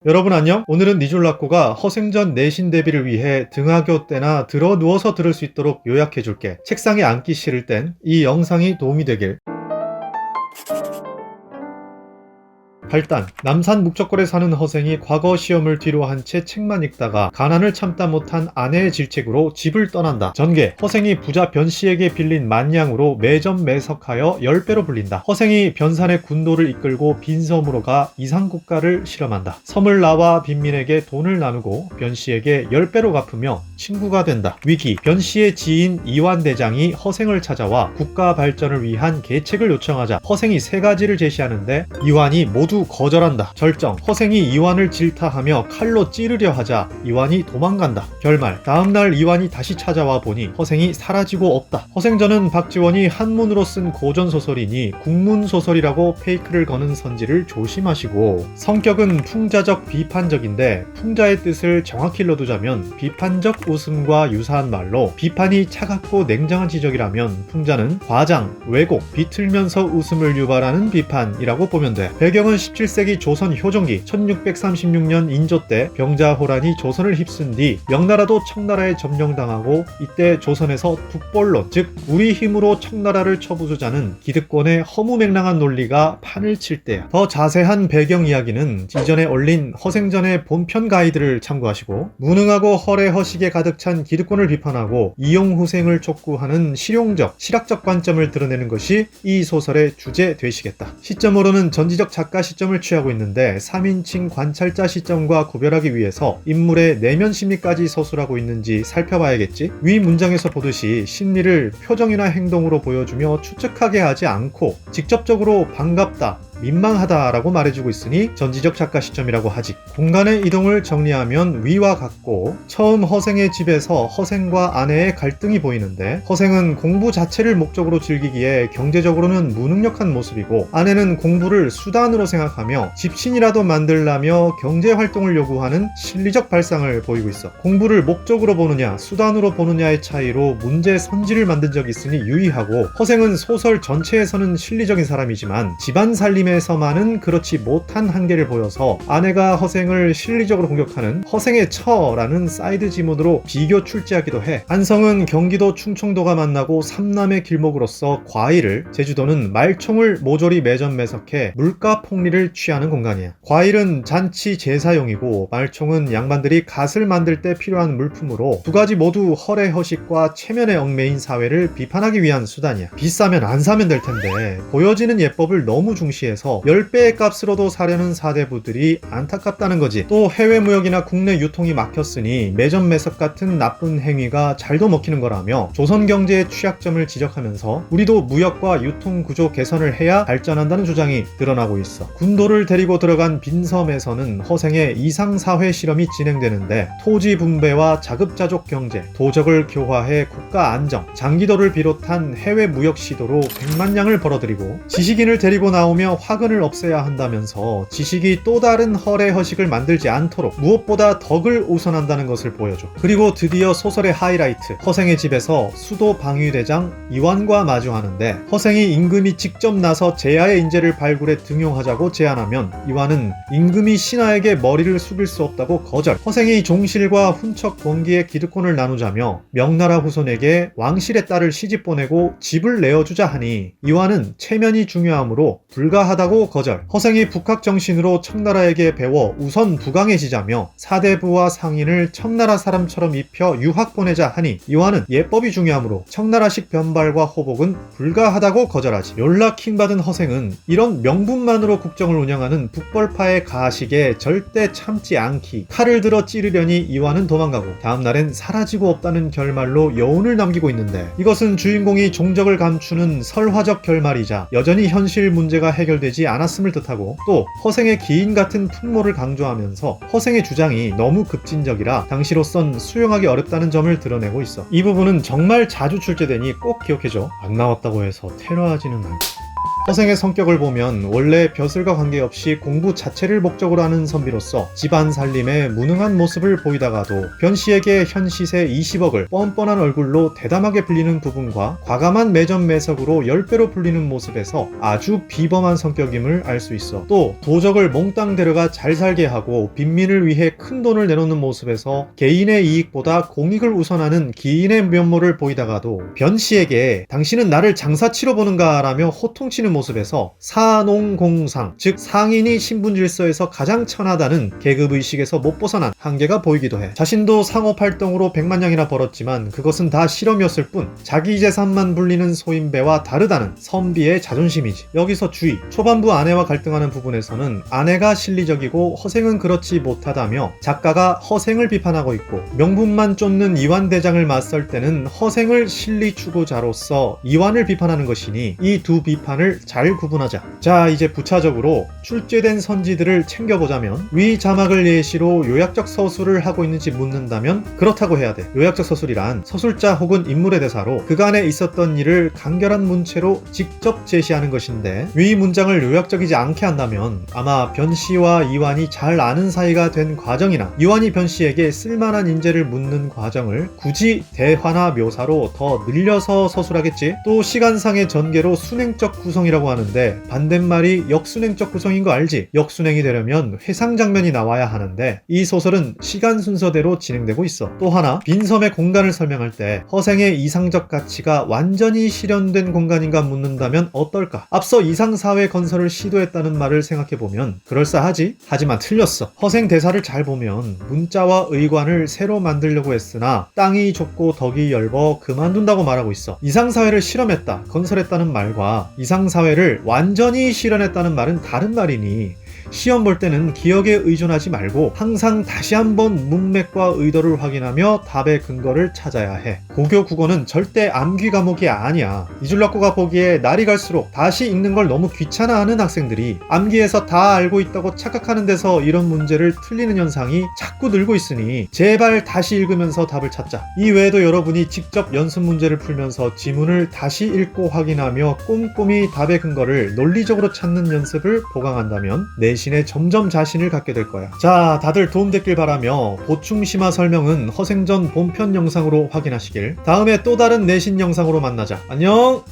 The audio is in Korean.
여러분 안녕? 오늘은 니졸라코가 허생전 내신 대비를 위해 등하교 때나 들어 누워서 들을 수 있도록 요약해줄게. 책상에 앉기 싫을 땐 이 영상이 도움이 되길. 8단 남산 묵적골에 사는 허생이 과거 시험을 뒤로 한 채 책만 읽다가 가난을 참다 못한 아내의 질책으로 집을 떠난다. 전개 허생이 부자 변씨에게 빌린 만냥으로 매점 매석하여 10배로 불린다. 허생이 변산의 군도를 이끌고 빈 섬으로 가 이상국가를 실험한다. 섬을 나와 빈민에게 돈을 나누고 변씨에게 10배로 갚으며 친구가 된다. 위기 변씨의 지인 이완대장이 허생을 찾아와 국가 발전을 위한 계책을 요청하자 허생이 3가지를 제시하는데 이완이 모두 거절한다. 절정 허생이 이완을 질타하며 칼로 찌르려 하자 이완이 도망간다. 결말 다음날 이완이 다시 찾아와 보니 허생이 사라지고 없다. 허생전은 박지원이 한문으로 쓴 고전소설이니 국문소설이라고 페이크를 거는 선지를 조심하시고, 성격은 풍자적 비판적인데 풍자의 뜻을 정확히 일러두자면 비판적 웃음과 유사한 말로 비판이 차갑고 냉정한 지적이라면 풍자는 과장, 왜곡, 비틀면서 웃음을 유발하는 비판이라고 보면 돼. 배경은 17세기 조선 효종기 1636년 인조 때 병자호란이 조선을 휩쓴 뒤 명나라도 청나라에 점령당하고, 이때 조선에서 북벌론, 즉 우리 힘으로 청나라를 쳐부수자는 기득권의 허무맹랑한 논리가 판을 칠 때야. 더 자세한 배경 이야기는 이전에 올린 허생전의 본편 가이드를 참고하시고, 무능하고 허례허식에 가득 찬 기득권을 비판하고 이용후생을 촉구하는 실용적, 실학적 관점을 드러내는 것이 이 소설의 주제 되시겠다. 시점으로는 전지적 작가 시점을 취하고 있는데 3인칭 관찰자 시점과 구별하기 위해서 인물의 내면 심리까지 서술하고 있는지 살펴봐야겠지. 위 문장에서 보듯이 심리를 표정이나 행동으로 보여주며 추측하게 하지 않고 직접적으로 반갑다, 민망하다라고 말해주고 있으니 전지적 작가 시점이라고 하지. 공간의 이동을 정리하면 위와 같고, 처음 허생의 집에서 허생과 아내의 갈등이 보이는데, 허생은 공부 자체를 목적으로 즐기기에 경제적으로는 무능력한 모습이고, 아내는 공부를 수단으로 생각하며 집신이라도 만들라며 경제활동을 요구하는 실리적 발상을 보이고 있어. 공부를 목적으로 보느냐 수단으로 보느냐의 차이로 문제 선지를 만든 적이 있으니 유의하고, 허생은 소설 전체에서는 실리적인 사람이지만 집안 살림에 에서만은 그렇지 못한 한계를 보여서 아내가 허생을 실리적으로 공격하는 허생의 처라는 사이드 지문으로 비교 출제하기도 해. 안성은 경기도 충청도가 만나고 삼남의 길목으로서 과일을, 제주도는 말총을 모조리 매점 매석해 물가 폭리를 취하는 공간이야. 과일은 잔치 제사용이고 말총은 양반들이 갓을 만들 때 필요한 물품으로, 두 가지 모두 허례허식과 체면에 얽매인 사회를 비판하기 위한 수단이야. 비싸면 안 사면 될 텐데 보여지는 예법을 너무 중시해서 10배의 값으로도 사려는 사대부들이 안타깝다는 거지. 또 해외 무역이나 국내 유통이 막혔으니 매점 매석 같은 나쁜 행위가 잘도 먹히는 거라며 조선 경제의 취약점을 지적하면서 우리도 무역과 유통 구조 개선을 해야 발전한다는 주장이 드러나고 있어. 군도를 데리고 들어간 빈섬에서는 허생의 이상사회 실험이 진행되는데, 토지 분배와 자급자족 경제, 도적을 교화해 국가 안정, 장기도를 비롯한 해외 무역 시도로 100만 냥을 벌어들이고, 지식인을 데리고 나오며 화근을 없애야 한다면서 지식이 또 다른 허례허식을 만들지 않도록 무엇보다 덕을 우선한다는 것을 보여줘. 그리고 드디어 소설의 하이라이트, 허생의 집에서 수도 방위대장 이완과 마주하는데, 허생이 임금이 직접 나서 제야의 인재를 발굴해 등용하자고 제안하면 이완은 임금이 신하에게 머리를 숙일 수 없다고 거절. 허생이 종실과 훈척 권기의 기득권을 나누자며 명나라 후손에게 왕실의 딸을 시집 보내고 집을 내어주자 하니 이완은 체면이 중요하므로 불가하다고 거절. 허생이 북학 정신으로 청나라에게 배워 우선 부강해지자며 사대부와 상인을 청나라 사람처럼 입혀 유학 보내자 하니 이완은 예법이 중요하므로 청나라식 변발과 호복은 불가하다고 거절하지. 연락킹 받은 허생은 이런 명분만으로 국정을 운영하는 북벌파의 가식에 절대 참지 않기, 칼을 들어 찌르려니 이완은 도망가고 다음날엔 사라지고 없다는 결말로 여운을 남기고 있는데, 이것은 주인공이 종적을 감추는 설화적 결말이자 여전히 현실 문제가 해결되지 않았음을 뜻하고, 또 허생의 기인 같은 풍모를 강조하면서 허생의 주장이 너무 급진적이라 당시로선 수용하기 어렵다는 점을 드러내고 있어. 이 부분은 정말 자주 출제되니 꼭 기억해줘. 안 나왔다고 해서 테러하지는 않지. 허생의 성격을 보면 원래 벼슬과 관계없이 공부 자체를 목적으로 하는 선비로서 집안 살림에 무능한 모습을 보이다가도 변씨에게 현 시세 20억을 뻔뻔한 얼굴로 대담하게 빌리는 부분과 과감한 매점매석으로 10배로 불리는 모습에서 아주 비범한 성격임을 알 수 있어. 또 도적을 몽땅 데려가 잘 살게 하고 빈민을 위해 큰 돈을 내놓는 모습에서 개인의 이익보다 공익을 우선하는 기인의 면모를 보이다가도 변씨에게 당신은 나를 장사치러 보는가 라며 호통치는 모습에서 사농공상, 즉 상인이 신분질서에서 가장 천하다는 계급의식에서 못 벗어난 한계가 보이기도 해. 자신도 상업활동으로 100만냥이나 벌었지만 그것은 다 실험이었을 뿐 자기 재산만 불리는 소인배와 다르다는 선비의 자존심이지. 여기서 주의, 초반부 아내와 갈등하는 부분에서는 아내가 실리적이고 허생은 그렇지 못하다며 작가가 허생을 비판하고 있고 명분만 쫓는 이완대장을 맞설 때는 허생을 실리추구자로서 이완을 비판하는 것이니 이 두 비판을 잘 구분하자. 자, 이제 부차적으로 출제된 선지들을 챙겨보자면 위 자막을 예시로 요약적 서술을 하고 있는지 묻는다면 그렇다고 해야 돼. 요약적 서술이란 서술자 혹은 인물의 대사로 그간에 있었던 일을 간결한 문체로 직접 제시하는 것인데 위 문장을 요약적이지 않게 한다면 아마 변씨와 이완이 잘 아는 사이가 된 과정이나 이완이 변씨에게 쓸만한 인재를 묻는 과정을 굳이 대화나 묘사로 더 늘려서 서술하겠지. 또 시간상의 전개로 순행적 구성이라고 하는데 반대말이 역순행적 구성인 거 알지? 역순행이 되려면 회상 장면이 나와야 하는데 이 소설은 시간 순서대로 진행되고 있어. 또 하나, 빈섬의 공간을 설명할 때 허생의 이상적 가치가 완전히 실현된 공간인가 묻는다면 어떨까? 앞서 이상사회 건설을 시도했다는 말을 생각해보면 그럴싸하지? 하지만 틀렸어. 허생 대사를 잘 보면 문자와 의관을 새로 만들려고 했으나 땅이 좁고 덕이 엷어 그만둔다고 말하고 있어. 이상사회를 실험했다, 건설했다는 말과 이상사회를 완전히 실현했다는 말은 다른 말이니 시험 볼 때는 기억에 의존하지 말고 항상 다시 한번 문맥과 의도를 확인하며 답의 근거를 찾아야 해. 고교 국어는 절대 암기 과목이 아니야. 이줄락고가 보기에 날이 갈수록 다시 읽는 걸 너무 귀찮아하는 학생들이 암기해서 다 알고 있다고 착각하는 데서 이런 문제를 틀리는 현상이 자꾸 늘고 있으니 제발 다시 읽으면서 답을 찾자. 이 외에도 여러분이 직접 연습 문제를 풀면서 지문을 다시 읽고 확인하며 꼼꼼히 답의 근거를 논리적으로 찾는 연습을 보강한다면 내신에 점점 자신을 갖게 될 거야. 자, 다들 도움됐길 바라며 보충 심화 설명은 허생전 본편 영상으로 확인하시길. 다음에 또 다른 내신 영상으로 만나자. 안녕!